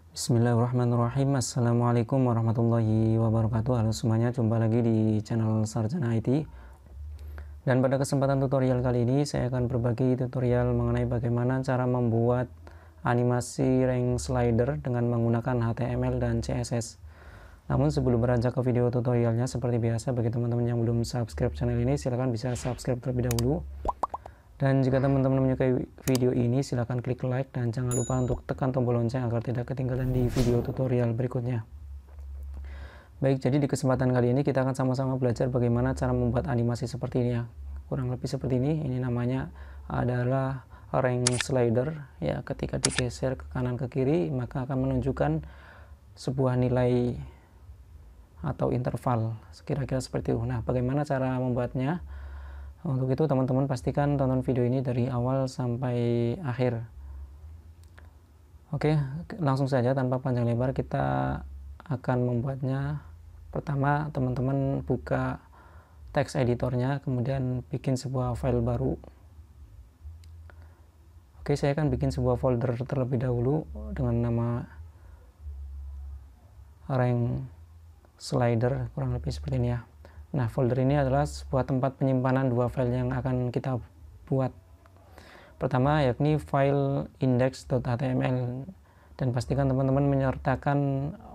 Bismillahirrahmanirrahim. Assalamualaikum warahmatullahi wabarakatuh. Halo semuanya, jumpa lagi di channel Sarjana IT. Dan pada kesempatan tutorial kali ini saya akan berbagi tutorial mengenai bagaimana cara membuat animasi rank slider dengan menggunakan HTML dan CSS. Namun sebelum beranjak ke video tutorialnya, seperti biasa bagi teman-teman yang belum subscribe channel ini, silahkan bisa subscribe terlebih dahulu. Dan jika teman-teman menyukai video ini, silahkan klik like dan jangan lupa untuk tekan tombol lonceng agar tidak ketinggalan di video tutorial berikutnya. Baik, jadi di kesempatan kali ini kita akan sama-sama belajar bagaimana cara membuat animasi seperti ini ya. Kurang lebih seperti ini. Ini namanya adalah rank slider ya. Ketika digeser ke kanan ke kiri, maka akan menunjukkan sebuah nilai atau interval kira-kira seperti itu. Nah, bagaimana cara membuatnya? Untuk itu teman-teman pastikan tonton video ini dari awal sampai akhir. Oke, langsung saja tanpa panjang lebar kita akan membuatnya. Pertama teman-teman buka text editornya, kemudian bikin sebuah file baru. Oke, saya akan bikin sebuah folder terlebih dahulu dengan nama rank slider, kurang lebih seperti ini ya. Nah, folder ini adalah sebuah tempat penyimpanan dua file yang akan kita buat. Pertama yakni file index.html, dan pastikan teman-teman menyertakan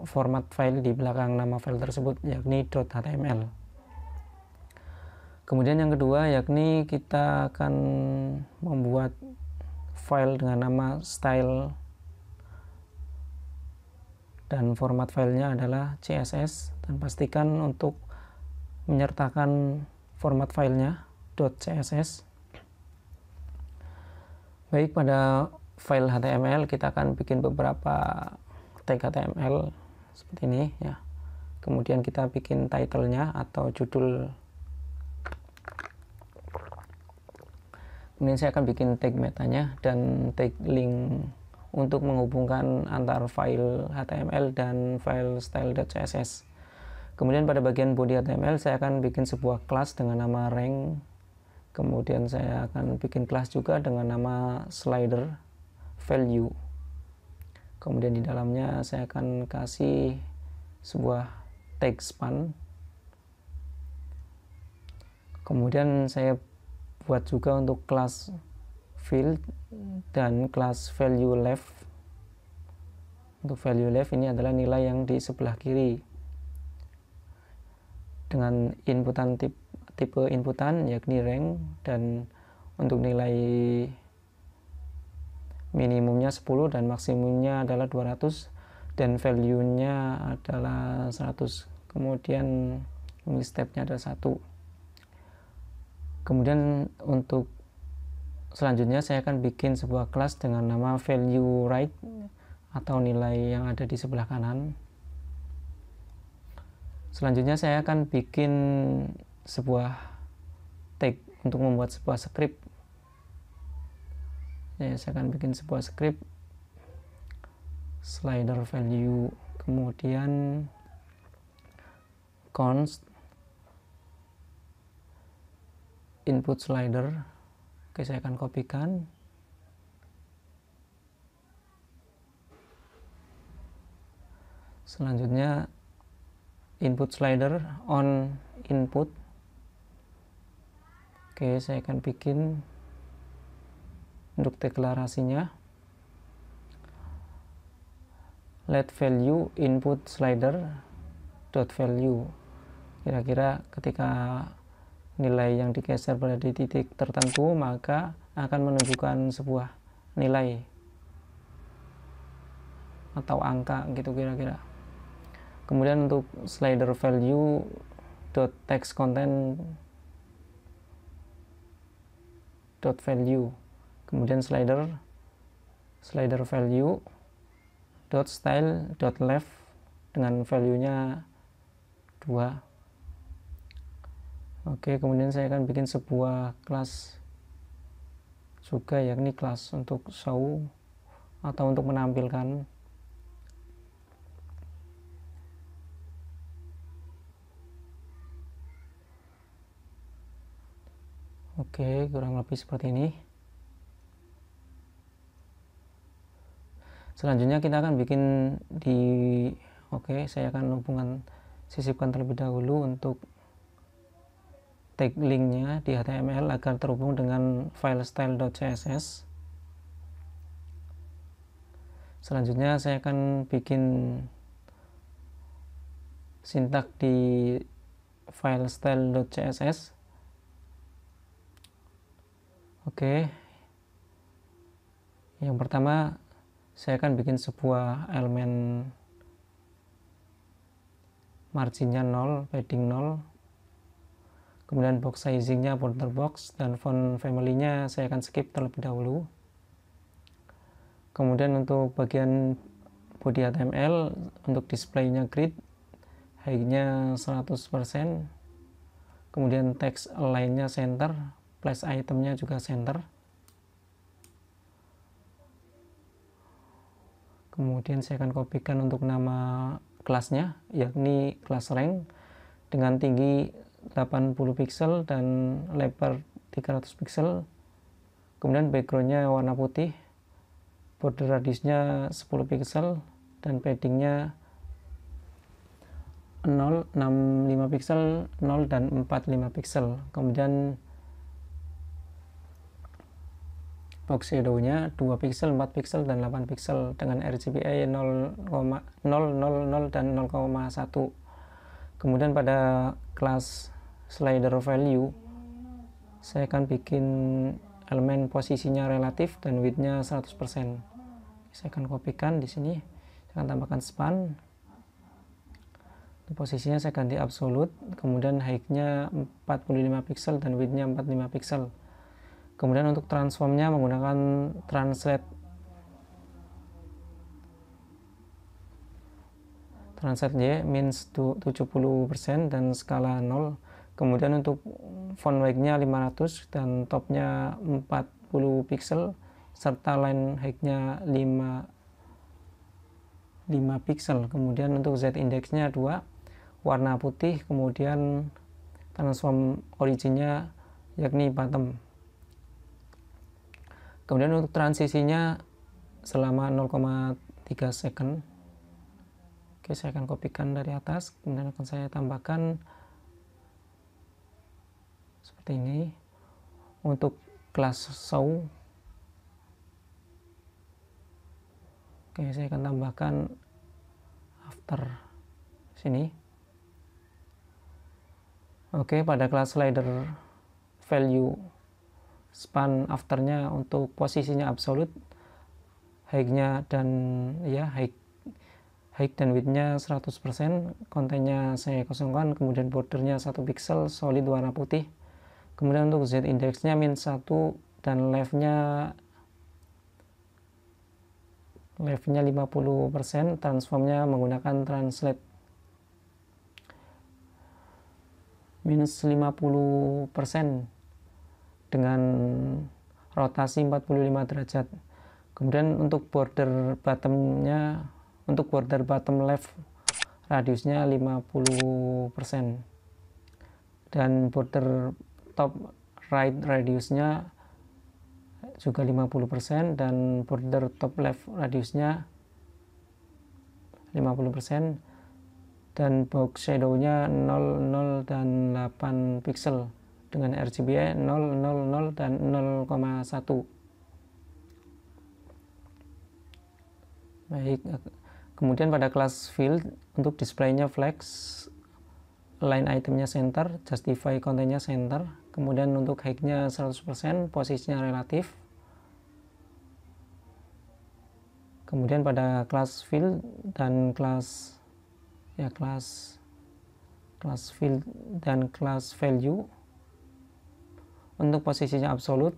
format file di belakang nama file tersebut yakni .html. Kemudian yang kedua yakni kita akan membuat file dengan nama style, dan format filenya adalah CSS, dan pastikan untuk menyertakan format filenya .css. Baik, pada file HTML kita akan bikin beberapa tag HTML seperti ini ya. Kemudian kita bikin title-nya atau judul. Kemudian saya akan bikin tag metanya dan tag link untuk menghubungkan antar file HTML dan file style.css. Kemudian pada bagian body HTML saya akan bikin sebuah kelas dengan nama rank. Kemudian saya akan bikin kelas juga dengan nama slider value. Kemudian di dalamnya saya akan kasih sebuah tag span. Kemudian saya buat juga untuk kelas field dan kelas value left. Untuk value left ini adalah nilai yang di sebelah kiri dengan inputan tipe inputan yakni rank, dan untuk nilai minimumnya 10 dan maksimumnya adalah 200 dan value-nya adalah 100. Kemudian step-nya ada 1. Kemudian untuk selanjutnya saya akan bikin sebuah kelas dengan nama value right atau nilai yang ada di sebelah kanan. Selanjutnya saya akan bikin sebuah tag untuk membuat sebuah script. Ya, saya akan bikin sebuah script slider value, kemudian const input slider. Oke, saya akan kopikan. Selanjutnya input slider on input. Oke, saya akan bikin untuk deklarasinya let value input slider dot value. Kira-kira ketika nilai yang digeser pada di titik tertentu maka akan menunjukkan sebuah nilai atau angka gitu kira-kira. Kemudian untuk slider value dot text content dot value, kemudian slider value dot style dot left dengan value-nya 2. Oke, kemudian saya akan bikin sebuah kelas juga yakni kelas untuk show atau untuk menampilkan. Oke, kurang lebih seperti ini. Selanjutnya kita akan bikin di saya akan sisipkan terlebih dahulu untuk tag linknya di HTML agar terhubung dengan file style.css. Selanjutnya saya akan bikin sintak di file style.css. Yang pertama saya akan bikin sebuah elemen marginnya 0, padding 0, kemudian box sizingnya border box, dan font family-nya saya akan skip terlebih dahulu. Kemudian untuk bagian body HTML, untuk display-nya grid, height-nya 100%, kemudian text align-nya center, place item-nya juga center. Kemudian saya akan kopikan untuk nama kelasnya, yakni kelas rank, dengan tinggi 80 pixel dan lebar 300 pixel. Kemudian background-nya warna putih, border radiusnya 10 pixel, dan padding-nya 0, 65 pixel, 0, dan 45 pixel. Kemudian box shadow-nya 2 pixel, 4 pixel, dan 8 pixel dengan RGBA 0,000 dan 0,1. Kemudian pada kelas slider value saya akan bikin elemen posisinya relatif dan width-nya 100%. Saya akan kopikan di sini, saya akan tambahkan span. Posisinya saya ganti absolute, kemudian height-nya 45 pixel dan width-nya 45 pixel. Kemudian untuk transformnya menggunakan translate Y means 70% dan skala 0. Kemudian untuk font weight-nya 500 dan topnya 40 pixel serta line height-nya 5 pixel. Kemudian untuk Z index-nya 2, warna putih, kemudian transform origin-nya yakni bottom. Kemudian untuk transisinya selama 0,3 second. Saya akan kopikan dari atas, kemudian akan saya tambahkan seperti ini. Untuk kelas show, saya akan tambahkan after sini. Pada kelas slider value, span afternya untuk posisinya absolute, height-nya dan height dan width-nya 100%, kontennya saya kosongkan, kemudian bordernya 1 pixel, solid warna putih. Kemudian untuk Z index-nya -1 dan left-nya 50%, transformnya menggunakan translate -50% dengan rotasi 45 derajat. Kemudian untuk border bottomnya, untuk border bottom left radiusnya 50% dan border top right radiusnya juga 50% dan border top left radiusnya 50% dan box shadow-nya 0, 0, dan 8 pixel dengan RGBA 0, 0, 0, dan 0,1. Baik, kemudian pada kelas field untuk display-nya flex, line itemnya center, justify kontennya center, kemudian untuk height-nya 100%, posisinya relatif. Kemudian pada kelas field dan kelas field dan kelas value, untuk posisinya absolute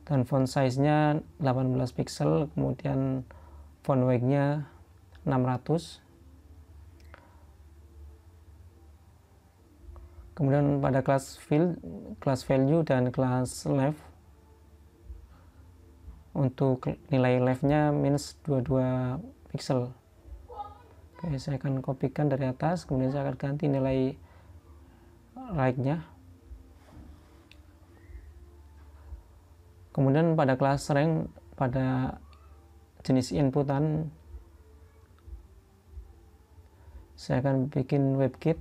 dan font size-nya 18 pixel, kemudian font weight-nya 600. Kemudian pada kelas field, kelas value, dan kelas left, untuk nilai left-nya -22 pixel. Saya akan kopikan dari atas, kemudian saya akan ganti nilai right-nya. Kemudian pada kelas rank, pada jenis inputan, saya akan bikin WebKit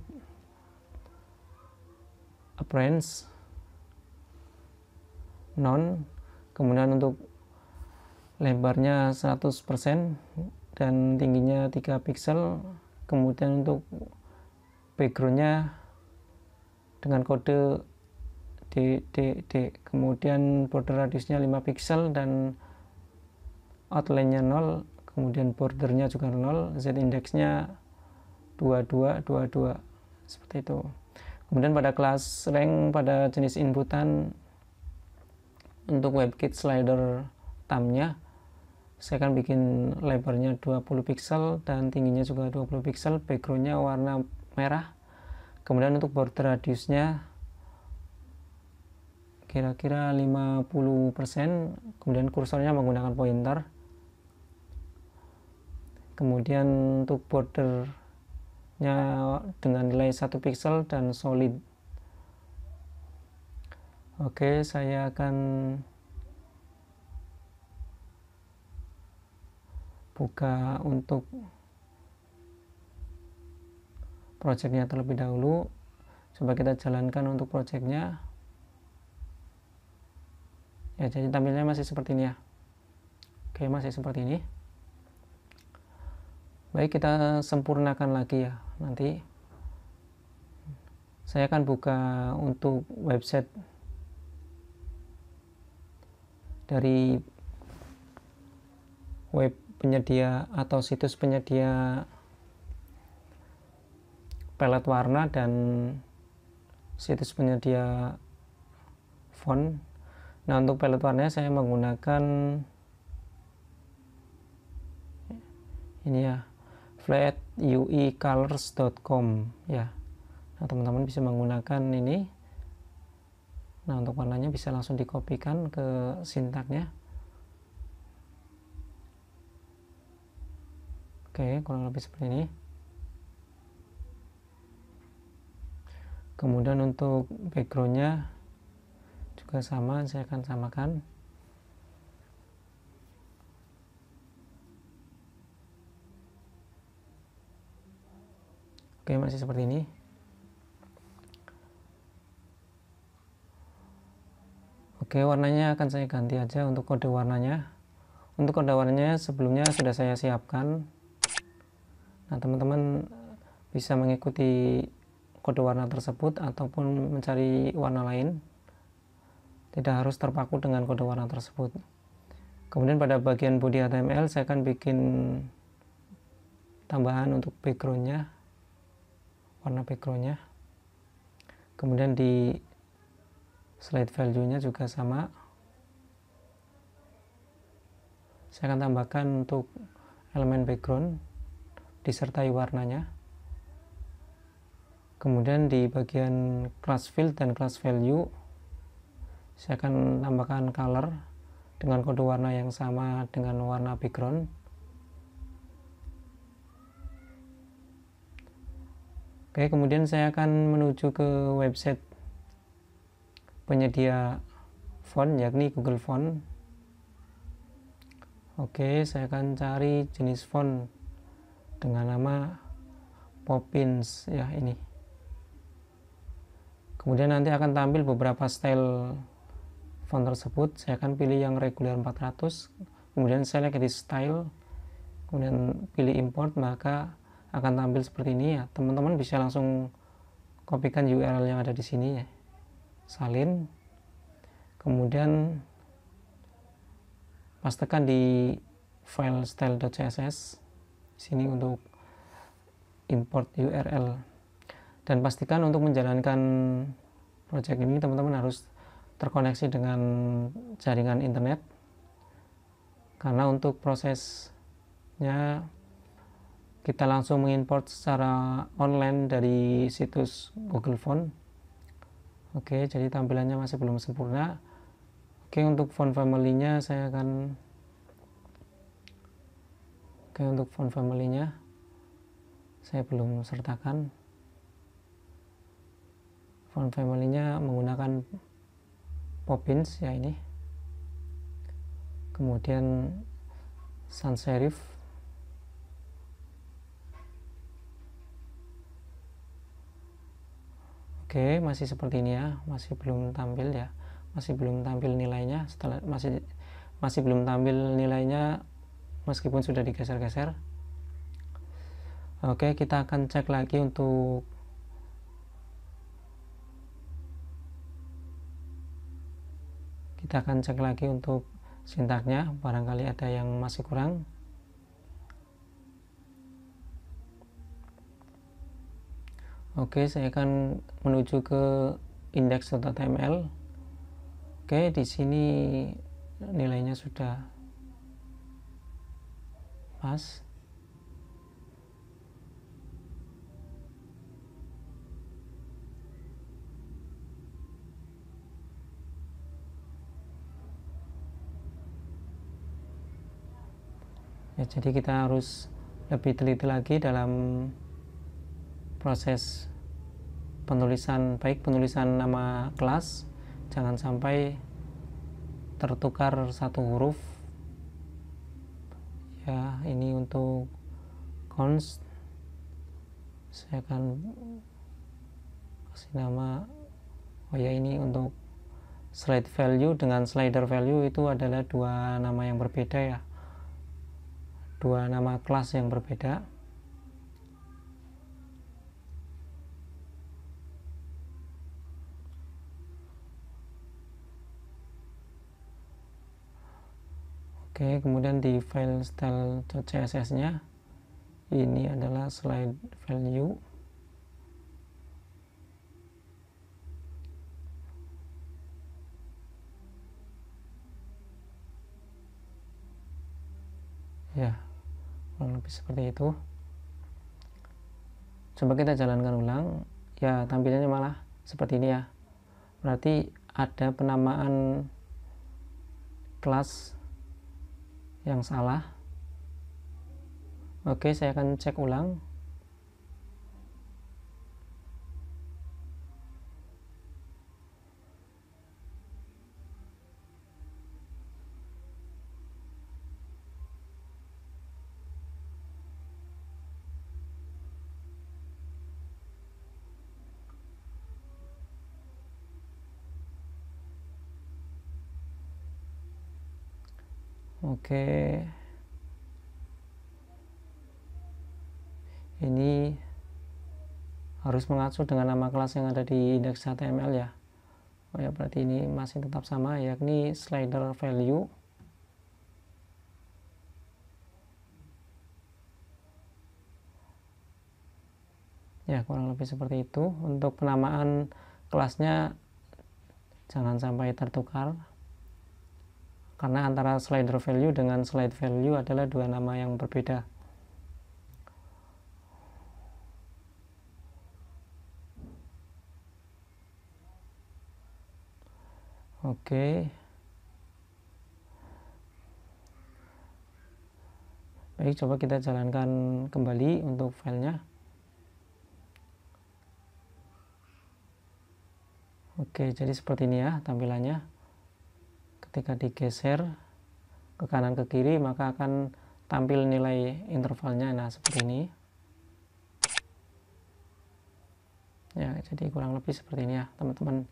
appearance none, kemudian untuk lebarnya 100% dan tingginya 3 pixel, kemudian untuk backgroundnya dengan kode DDD, kemudian border radiusnya 5 pixel dan outline-nya 0, kemudian bordernya juga 0, z indexnya 2222, seperti itu. Kemudian pada kelas rank, pada jenis inputan, untuk WebKit slider thumbnya saya akan bikin lebarnya 20 pixel dan tingginya juga 20 pixel, backgroundnya warna merah, kemudian untuk border radiusnya kira-kira 50%, kemudian kursornya menggunakan pointer, kemudian untuk bordernya dengan nilai 1 pixel dan solid. Oke, saya akan buka untuk projectnya terlebih dahulu. Coba kita jalankan untuk projectnya. Ya, jadi tampilnya masih seperti ini ya. Oke, masih seperti ini. Baik, kita sempurnakan lagi ya. Nanti saya akan buka untuk website dari web penyedia atau situs penyedia palet warna dan situs penyedia font. Nah, untuk palet warnanya saya menggunakan ini ya, flatuecolors.com ya. Nah, teman-teman bisa menggunakan ini. Nah, untuk warnanya bisa langsung dikopikan ke sintaknya. Oke, kurang lebih seperti ini. Kemudian untuk backgroundnya juga sama, saya akan samakan. Oke, masih seperti ini. Oke, warnanya akan saya ganti aja untuk kode warnanya. Untuk kode warnanya sebelumnya sudah saya siapkan. Nah, teman-teman bisa mengikuti kode warna tersebut ataupun mencari warna lain. Tidak harus terpaku dengan kode warna tersebut. Kemudian pada bagian body HTML saya akan bikin tambahan untuk backgroundnya, warna backgroundnya. Kemudian di slide value-nya juga sama. Saya akan tambahkan untuk elemen background disertai warnanya. Kemudian di bagian class field dan class value saya akan tambahkan color dengan kode warna yang sama dengan warna background. Oke, kemudian saya akan menuju ke website penyedia font, yakni Google Font. Oke, saya akan cari jenis font dengan nama Poppins ya, ini. Kemudian nanti akan tampil beberapa style font tersebut. Saya akan pilih yang regular 400, kemudian select di style, kemudian pilih import, maka akan tampil seperti ini ya. Teman-teman bisa langsung kopikan URL yang ada di sini ya. Salin, kemudian pastekan di file style.css sini untuk import URL, dan pastikan untuk menjalankan project ini teman-teman harus terkoneksi dengan jaringan internet, karena untuk prosesnya kita langsung mengimport secara online dari situs Google Font. Oke, jadi tampilannya masih belum sempurna. Oke, untuk font family-nya saya akan untuk font family-nya saya belum sertakan. Font family-nya menggunakan Poppins ya, ini. Kemudian sans serif. Oke, masih seperti ini ya, masih belum tampil ya, masih belum tampil nilainya. Setelah masih belum tampil nilainya meskipun sudah digeser-geser. Oke, kita akan cek lagi untuk sintaknya, barangkali ada yang masih kurang. Oke, saya akan menuju ke index.html. Oke, di sini nilainya sudah pas. Ya, jadi kita harus lebih teliti lagi dalam proses penulisan, baik penulisan nama kelas, jangan sampai tertukar satu huruf ya. Ini untuk const, saya akan kasih nama, oh ya, ini untuk slide value dengan slider value itu adalah dua nama yang berbeda ya, dua nama kelas yang berbeda. Oke, kemudian di file style.css nya ini adalah slide value. Ya, kurang lebih seperti itu. Coba kita jalankan ulang. Ya, tampilannya malah seperti ini ya. Berarti ada penamaan kelas yang salah. Oke, saya akan cek ulang. Oke, ini harus mengacu dengan nama kelas yang ada di index.html ya. Oh ya, berarti ini masih tetap sama, yakni slider value. Ya, kurang lebih seperti itu. Untuk penamaan kelasnya jangan sampai tertukar, karena antara slider value dengan slide value adalah dua nama yang berbeda. Oke, baik, coba kita jalankan kembali untuk filenya. Oke, jadi seperti ini ya tampilannya. Ketika digeser ke kanan ke kiri maka akan tampil nilai intervalnya. Nah, seperti ini ya, jadi kurang lebih seperti ini ya teman-teman.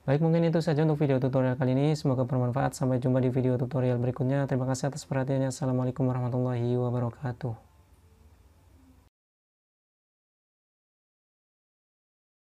Baik, mungkin itu saja untuk video tutorial kali ini, semoga bermanfaat. Sampai jumpa di video tutorial berikutnya. Terima kasih atas perhatiannya. Assalamualaikum warahmatullahi wabarakatuh.